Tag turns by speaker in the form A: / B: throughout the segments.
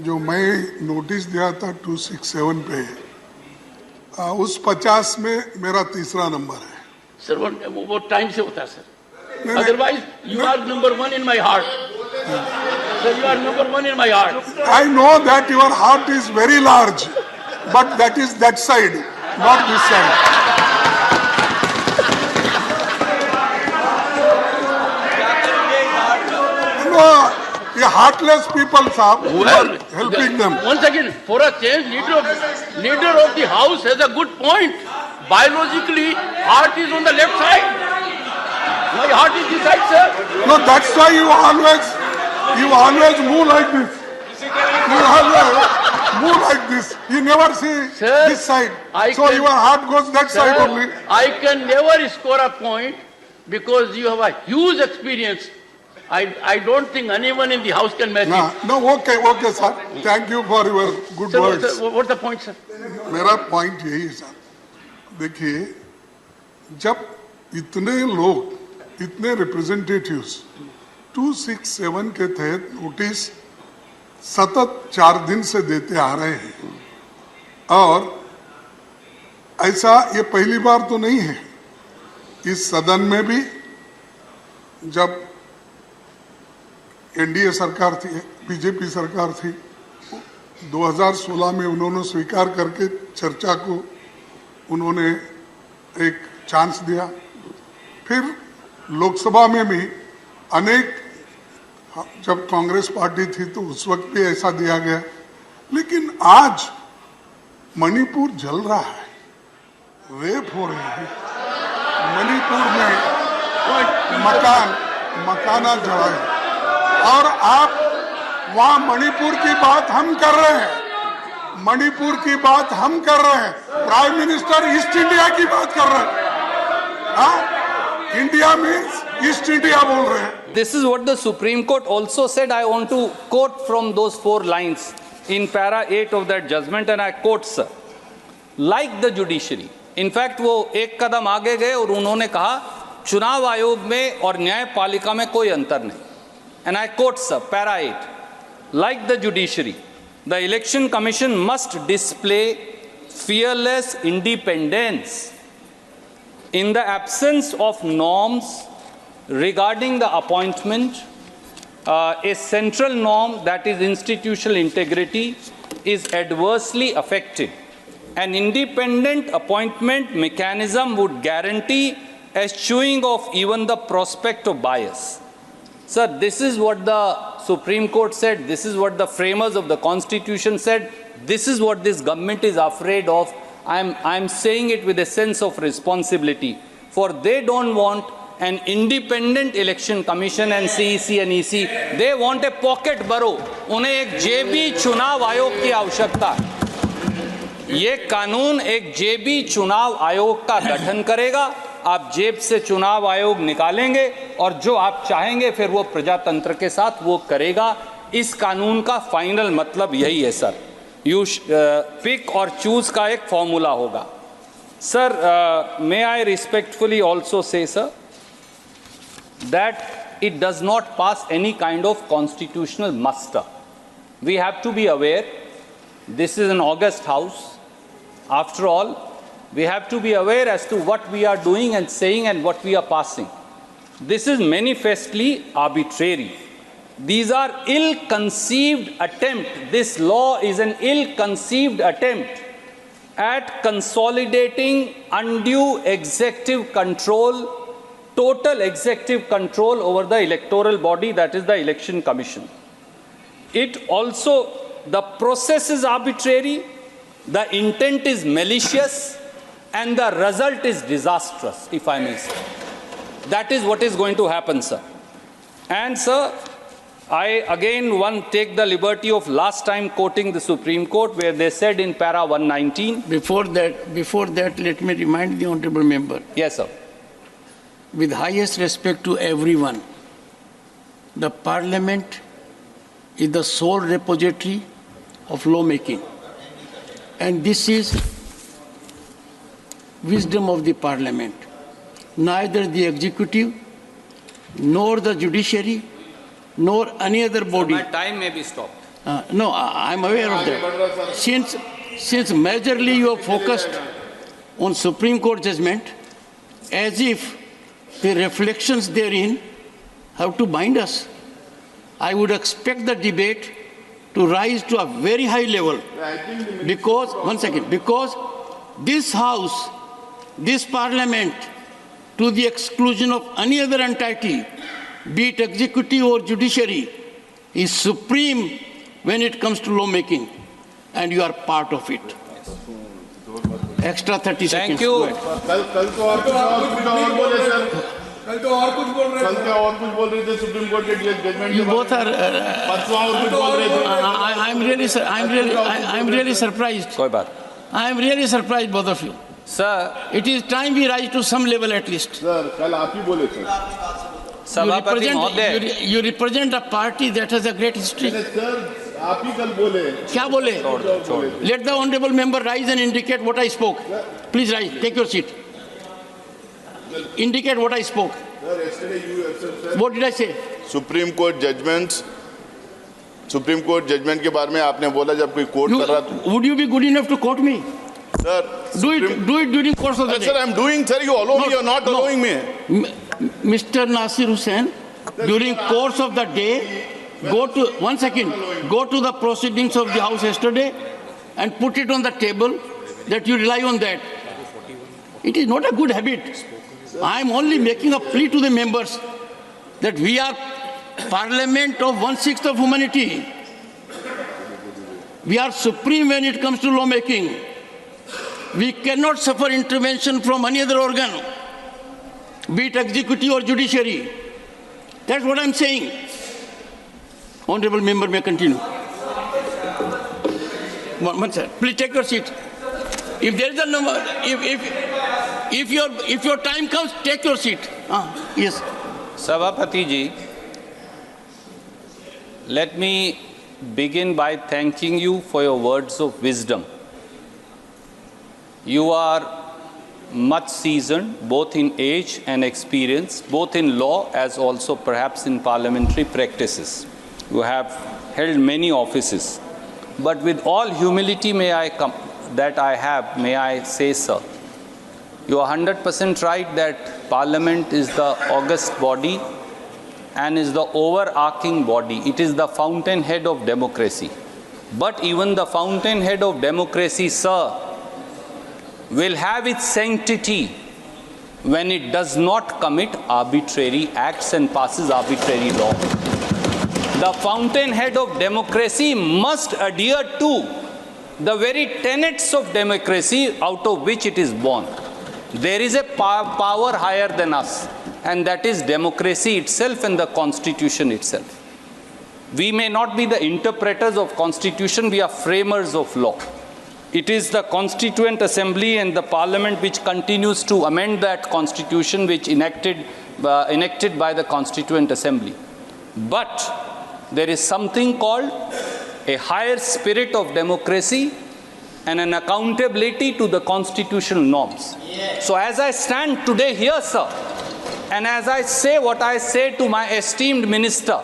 A: जो मैं नोटिस दिया था 267 पे उस 50 में मेरा तीसरा नंबर है
B: सर। वो टाइम से होता है sir, otherwise you are number 1 in my heart sir, you are number 1 in my heart.
A: I know that your heart is very large but that is that side not this side. ये heartless people, साहब, who are helping them.
B: Once again, for a change, leader of the house has a good point. Biologically, heart is on the left side. My heart is this side, sir.
A: No, that's why you always move like this. You always move like this. You never see
B: Sir,
A: this side. So your heart goes that
B: Sir,
A: side only.
B: I can never score a point because you have a huge experience. I don't think anyone in the house can match it.
A: No, okay, sir. Thank you for your good
B: Sir,
A: words.
B: what's the point, sir?
A: मेरा point यही है sir, देखिए, जब इतने लोग, इतने representatives 267 के तहत नोटिस सतत 4 दिन से देते आ रहे हैं और ऐसा ये पहली बार तो नहीं है। इस सदन में भी जब एनडीए सरकार थी, बीजेपी सरकार थी, 2016 में उन्होंने स्वीकार करके चर्चा को उन्होंने एक चांस दिया। फिर लोकसभा में भी अनेक, जब कांग्रेस पार्टी थी तो उस वक्त भी ऐसा दिया गया। लेकिन आज मणिपुर जल रहा है, रेप हो रहे हैं, मणिपुर में मकाना जला है और आप वहां मणिपुर की बात हम कर रहे हैं, मणिपुर की बात हम कर रहे हैं, प्राइम मिनिस्टर ईस्ट इंडिया की बात कर रहे हैं। हाँ, इंडिया मीन्स ईस्ट इंडिया बोल रहे हैं।
C: This is what the Supreme Court also said. I want to quote from those 4 lines in para 8 of that judgment, and I quote, sir, like the judiciary. In fact, वो एक कदम आगे गए और उन्होंने कहा चुनाव आयोग में और न्यायपालिका में कोई अंतर नहीं। And I quote, sir, para 8, like the judiciary, the Election Commission must display fearless independence in the absence of norms regarding the appointment. A central norm, that is institutional integrity, is adversely affected. An independent appointment mechanism would guarantee eschewing of even the prospect of bias. Sir, this is what the Supreme Court said. This is what the framers of the Constitution said. This is what this government is afraid of. I'm saying it with a sense of responsibility. For they don't want an independent election commission and CEC and EC. They want a pocket borough. उन्हें एक जेबी चुनाव आयोग की आवश्यकता है। ये कानून एक जेबी चुनाव आयोग का गठन करेगा। आप जेब से चुनाव आयोग निकालेंगे और जो आप चाहेंगे फिर वो प्रजातंत्र के साथ वो करेगा। इस कानून का फाइनल मतलब यही है सर, यू पिक और चूज का एक फॉर्मूला होगा। Sir, may I respectfully also say sir that it does not pass any kind of constitutional muster. We have to be aware this is an august house. After all, we have to be aware as to what we are doing and saying and what we are passing. This is manifestly arbitrary. These are ill-conceived attempt. This law is an ill-conceived attempt at consolidating undue executive control, total executive control over the electoral body, that is the Election Commission. It also, the process is arbitrary, the intent is malicious, and the result is disastrous, if I may say. That is what is going to happen, sir. And sir, I again take the liberty of last time quoting the Supreme Court where they said in para 119.
B: Before that, let me remind the honorable member.
C: Yes, sir.
B: With highest respect to everyone, the Parliament is the sole repository of lawmaking, and this is wisdom of the Parliament. Neither the executive, nor the judiciary, nor any other body.
C: So my time may be stopped.
B: No, I'm aware of that. Since majorly you are focused on Supreme Court judgment, as if the reflections therein have to bind us, I would expect the debate to rise to a very high level. Because, one second, because this House, this Parliament, to the exclusion of any other entity, be it executive or judiciary, is supreme when it comes to lawmaking, and you are part of it. Extra 30 seconds.
C: Thank you.
D: कल तो और कुछ बोले sir, कल तो और कुछ बोल रहे थे सुप्रीम कोर्ट के जजमेंट
B: You both are.
D: परसों और कुछ बोल रहे थे.
B: I'm really surprised.
C: कोई बात.
B: I am really surprised, both of you.
C: Sir,
B: It is time we rise to some level at least.
D: Sir कल आप ही बोले थे.
C: सभापति महोदय.
B: You represent a party that has a great history.
D: Sir आप ही कल बोले.
B: क्या बोले? Let the honorable member rise and indicate what I spoke. Please rise. Take your seat. Indicate what I spoke.
D: Sir, yesterday you said.
B: What did I say?
D: Supreme court judgment के बारे में आपने बोला जब कोई कोर्ट कर रहा था.
B: Would you be good enough to quote me?
D: Sir
B: Do it during course of the day.
D: Sir, I'm doing, sir. You allow me. You're not
B: No.
D: allowing me.
B: Mr. Nasir Hussain, during course of the day, go to the proceedings of the House yesterday and put it on the table that you rely on that. It is not a good habit. I am only making a plea to the members that we are Parliament of 1/6 of humanity. We are supreme when it comes to lawmaking. We cannot suffer intervention from any other organ, be it executive or judiciary. That's what I'm saying. Honorable member may continue. One sir, please take your seat. If there is a number, if your time comes, take your seat. Yes.
C: Sabhapati ji, let me begin by thanking you for your words of wisdom. You are much seasoned, both in age and experience, both in law as also perhaps in parliamentary practices. You have held many offices. But with all humility may I say, sir, you are 100% right that Parliament is the august body and is the overarching body. It is the fountainhead of democracy. But even the fountainhead of democracy, sir, will have its sanctity when it does not commit arbitrary acts and passes arbitrary law. The fountainhead of democracy must adhere to the very tenets of democracy out of which it is born. There is a power higher than us, and that is democracy itself and the Constitution itself. We may not be the interpreters of Constitution, we are framers of law. It is the Constituent Assembly and the Parliament which continues to amend that Constitution which enacted by the Constituent Assembly. But there is something called a higher spirit of democracy and an accountability to the constitutional norms. So as I stand today here, sir, and as I say what I say to my esteemed minister,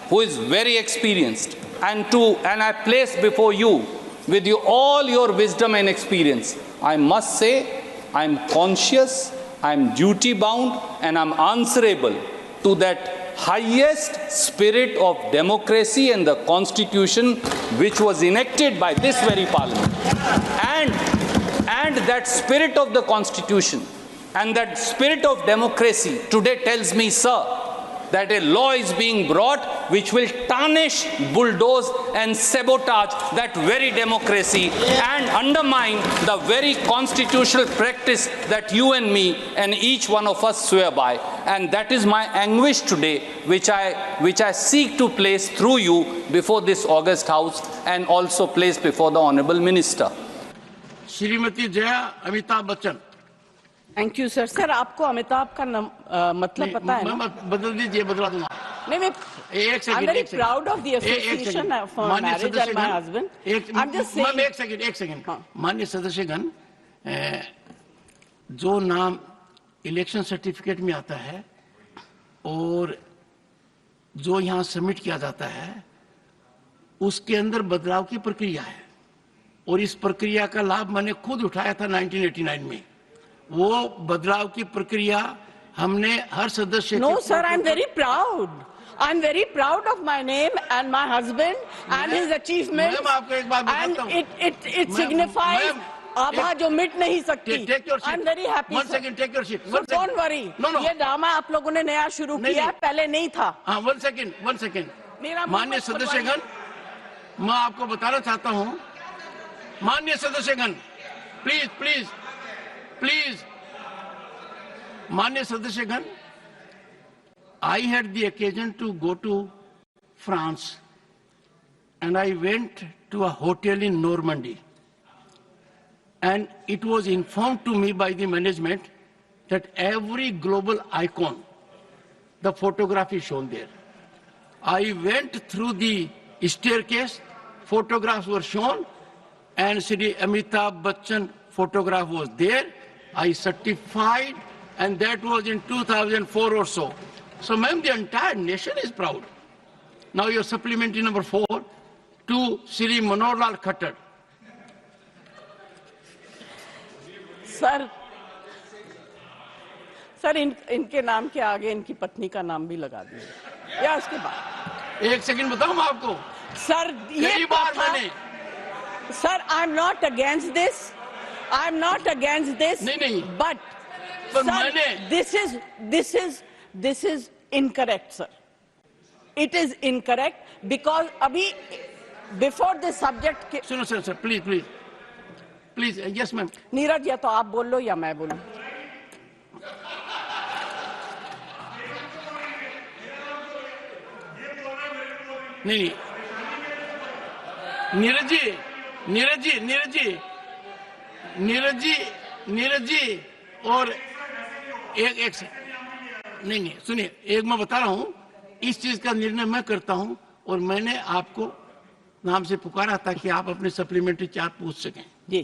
C: who is very experienced, and I place before you with you all your wisdom and experience, I must say I'm conscious, I'm duty bound, and I'm answerable to that highest spirit of democracy and the Constitution which was enacted by this very Parliament. And that spirit of the Constitution and that spirit of democracy today tells me, sir, that a law is being brought which will tarnish, bulldoze and sabotage that very democracy and undermine the very constitutional practice that you and me and each one of us swear by. And that is my anguish today, which I seek to place through you before this august House and also place before the Honorable Minister.
B: Shrimati Jaya Amitabh Bachchan.
E: Thank you sir. Sir आपको अमिताभ का मतलब पता है ना?
B: बदल दीजिए, बदला दूंगा.
E: नहीं मैं
B: एक second.
E: I'm very proud of the association for marriage and my husband. I'm just saying.
B: एक सेकंड. माननीय सदस्यगण, जो नाम इलेक्शन सर्टिफिकेट में आता है और जो यहाँ सबमिट किया जाता है उसके अंदर बदलाव की प्रक्रिया है और इस प्रक्रिया का लाभ मैंने खुद उठाया था 1989 में। वो बदलाव की प्रक्रिया हमने हर सदस्य
E: No, sir, I'm very proud. I'm very proud of my name and my husband and his achievements.
B: Ma'am, आपको एक बात बताता हूं।
E: And it signifies आभा जो मिट नहीं सकती।
B: Take your seat.
E: I'm very happy.
B: One
E: sir.
B: second, take your seat.
E: So don't worry.
B: No.
E: ये ड्रामा आप लोगों ने नया शुरू
B: नहीं,
E: किया,
B: नहीं।
E: पहले नहीं था।
B: हाँ, one second.
E: मेरा
B: माननीय सदस्यगण, मैं आपको बताना चाहता हूं, माननीय सदस्यगण, प्लीज, माननीय सदस्यगण, I had the occasion to go to France and I went to a hotel in Normandy. And it was informed to me by the management that every global icon, the photograph is shown there. I went through the staircase, photographs were shown, and Shri Amitabh Bachchan photograph was there. I certified, and that was in 2004 or so. So, ma'am, the entire nation is proud. Now, your supplementary number 4 to Shri Manohar Lal Khattar.
E: Sir इनके नाम के आगे इनकी पत्नी का नाम भी लगा दीजिए या उसके बाद।
B: एक सेकंड बताऊं मैं आपको।
E: सर ये
B: कई बार मैंने
E: sir I am not against this
B: नहीं
E: बट
B: मैंने
E: this is incorrect sir. It is incorrect because अभी बिफोर दिस सब्जेक्ट
B: सुनो sir please yes ma'am.
E: Neeraj या तो आप बोल लो या मैं बोलूं।
B: नहीं नीरज जी और एक नहीं सुनिए, एक मैं बता रहा हूं, इस चीज का निर्णय मैं करता हूं और मैंने आपको नाम से पुकारा था कि आप अपने सप्लीमेंट्री चार्ट पूछ सकें।
E: जी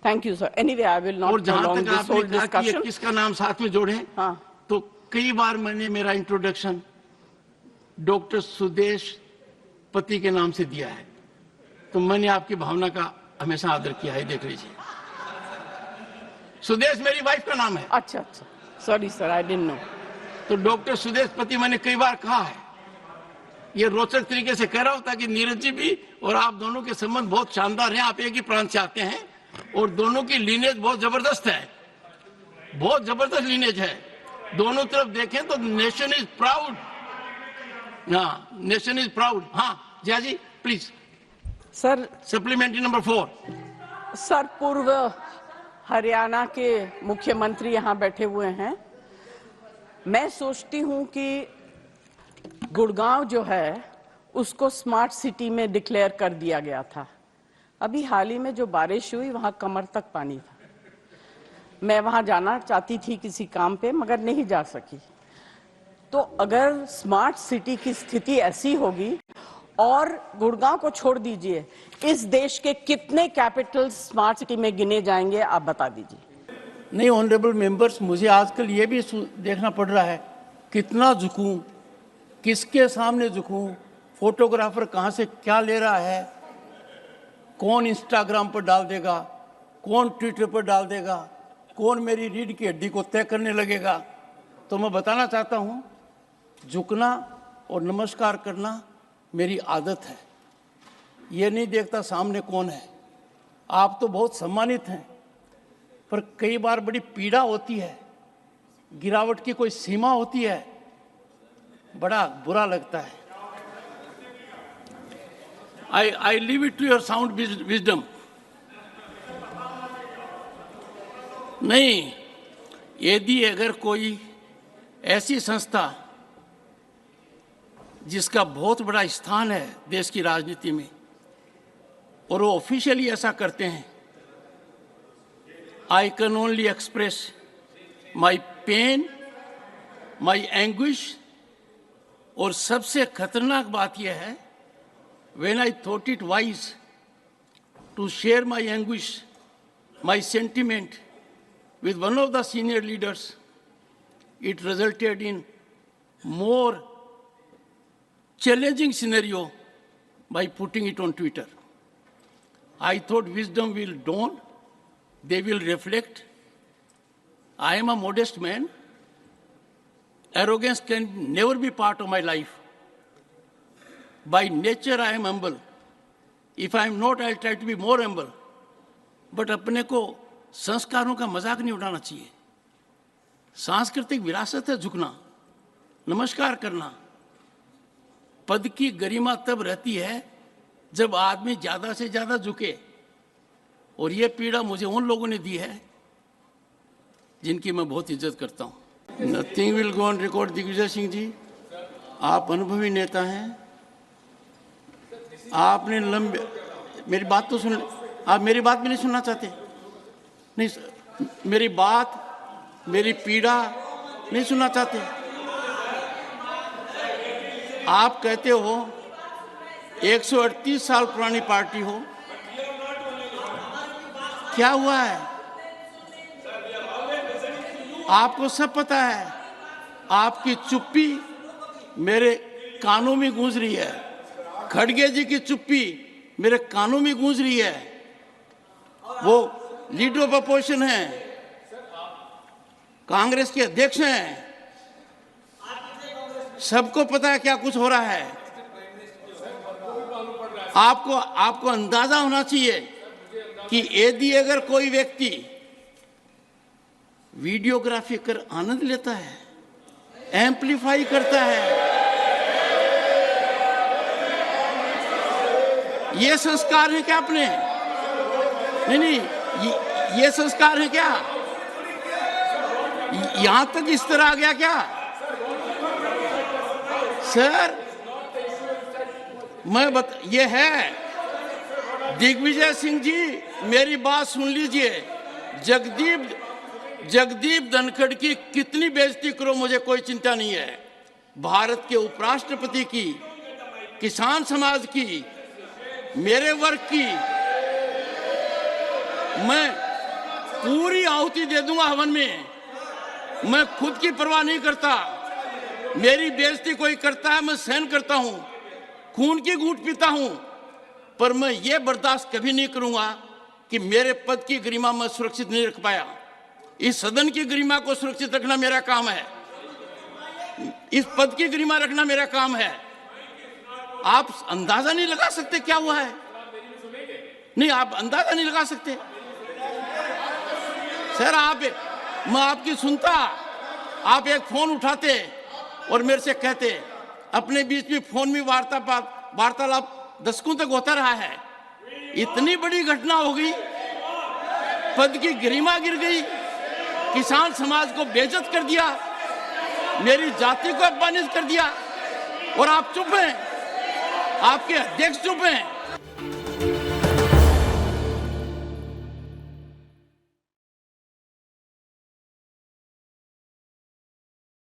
E: thank you sir. Anyway I will not
B: और जहां
E: prolong
B: तक
E: this whole
B: आपने कहा कि
E: discussion.
B: किसका नाम साथ में जोड़े,
E: हाँ।
B: तो कई बार मैंने मेरा इंट्रोडक्शन डॉक्टर सुदेश पति के नाम से दिया है, तो मैंने आपकी भावना का हमेशा आदर किया है। देख लीजिए, सुदेश मेरी वाइफ का नाम है।
E: अच्छा sorry sir, I didn't know.
B: तो डॉक्टर सुदेश पति मैंने कई बार कहा है। ये रोचक तरीके से कह रहा हूं ताकि नीरज जी भी और आप दोनों के संबंध बहुत शानदार हैं। आप एक ही प्रांत से आते हैं और दोनों की लीनेज बहुत जबरदस्त है, बहुत जबरदस्त लीनेज है। दोनों तरफ देखें तो नेशन इज प्राउड। हाँ, नेशन इज प्राउड। हाँ Jaya ji please.
E: Sir
B: supplementary number 4।
E: Sir पूर्व हरियाणा के मुख्यमंत्री यहाँ बैठे हुए हैं। मैं सोचती हूँ कि गुड़गांव जो है उसको स्मार्ट सिटी में डिक्लेयर कर दिया गया था। अभी हाल ही में जो बारिश हुई वहां कमर तक पानी था। मैं वहां जाना चाहती थी किसी काम पे मगर नहीं जा सकी। तो अगर स्मार्ट सिटी की स्थिति ऐसी होगी, और गुड़गांव को छोड़ दीजिए, इस देश के कितने कैपिटल स्मार्ट सिटी में गिने जाएंगे आप बता दीजिए।
B: नहीं ऑनरेबल मेंबर्स, मुझे आजकल ये भी देखना पड़ रहा है कितना झुकूं, किसके सामने झुकूं, फोटोग्राफर कहाँ से क्या ले रहा है, कौन इंस्टाग्राम पर डाल देगा, कौन ट्विटर पर डाल देगा, कौन मेरी रीढ़ की हड्डी को तय करने लगेगा। तो मैं बताना चाहता हूँ, झुकना और नमस्कार करना मेरी आदत है। ये नहीं देखता सामने कौन है। आप तो बहुत सम्मानित हैं, पर कई बार बड़ी पीड़ा होती है, गिरावट की कोई सीमा होती है, बड़ा बुरा लगता है। I leave it to your sound wisdom. नहीं, यदि अगर कोई ऐसी संस्था जिसका बहुत बड़ा स्थान है देश की राजनीति में और वो ऑफिशियली ऐसा करते हैं, I can only express my pain, my anguish, और सबसे खतरनाक बात यह है, when I thought it wise to share my anguish, my sentiment with one of the senior leaders, it resulted in more challenging scenario by putting it on Twitter. I thought wisdom will dawn, they will reflect. I am a modest man. Arrogance can never be part of my life. By nature, I am humble. If I am not, I'll try to be more humble. But अपने को संस्कारों का मजाक नहीं उड़ाना चाहिए. सांस्कृतिक विरासत है झुकना, नमस्कार करना. पद की गरिमा तब रहती है जब आदमी ज्यादा से ज्यादा झुके. और ये पीड़ा मुझे उन लोगों ने दी है जिनकी मैं बहुत इज्जत करता हूँ. Nothing will go on record. Digvijay Singh ji, आप अनुभवी नेता हैं. आपने लंबे, मेरी बात तो सुन, आप मेरी बात भी नहीं सुनना चाहते? नहीं, मेरी बात, मेरी पीड़ा नहीं सुनना चाहते? आप कहते हो 138 साल पुरानी पार्टी हो. क्या हुआ है? आपको सब पता है. आपकी चुप्पी मेरे कानों में गूंज रही है. खड़गे जी की चुप्पी मेरे कानों में गूंज रही है. वो लीडर ऑफ अपोजिशन हैं, कांग्रेस के अध्यक्ष हैं. सबको पता है क्या कुछ हो रहा है. आपको अंदाजा होना चाहिए कि यदि अगर कोई व्यक्ति वीडियोग्राफी कर आनंद लेता है, एम्पलीफाई करता है, ये संस्कार है क्या अपने? नहीं, ये संस्कार है क्या? यहां तक इस तरह आ गया क्या? सर, ये है. दिग्विजय सिंह जी, मेरी बात सुन लीजिए. जगदीप धनखड़ की कितनी बेइज्जती करो, मुझे कोई चिंता नहीं है. भारत के उपराष्ट्रपति की, किसान समाज की, मेरे वर्ग की मैं पूरी आहुति दे दूंगा हवन में. मैं खुद की परवाह नहीं करता. मेरी बेइज्जती कोई करता है, मैं सहन करता हूं, खून की घूंट पीता हूं. पर मैं ये बर्दाश्त कभी नहीं करूंगा कि मेरे पद की गरिमा मैं सुरक्षित नहीं रख पाया. इस सदन की गरिमा को सुरक्षित रखना मेरा काम है. इस पद की गरिमा रखना मेरा काम है. आप अंदाजा नहीं लगा सकते क्या हुआ है. नहीं, आप अंदाजा नहीं लगा सकते. सर, मैं आपकी सुनता, आप एक फोन उठाते और मेरे से कहते. अपने बीच में फोन में वार्तालाप दशकों तक होता रहा है. इतनी बड़ी घटना हो गई, पद की गरिमा गिर गई, किसान समाज को बेइज्जत कर दिया, मेरी जाति को अपमानित कर दिया, और आप चुप हैं. आपके अध्यक्ष चुप हैं.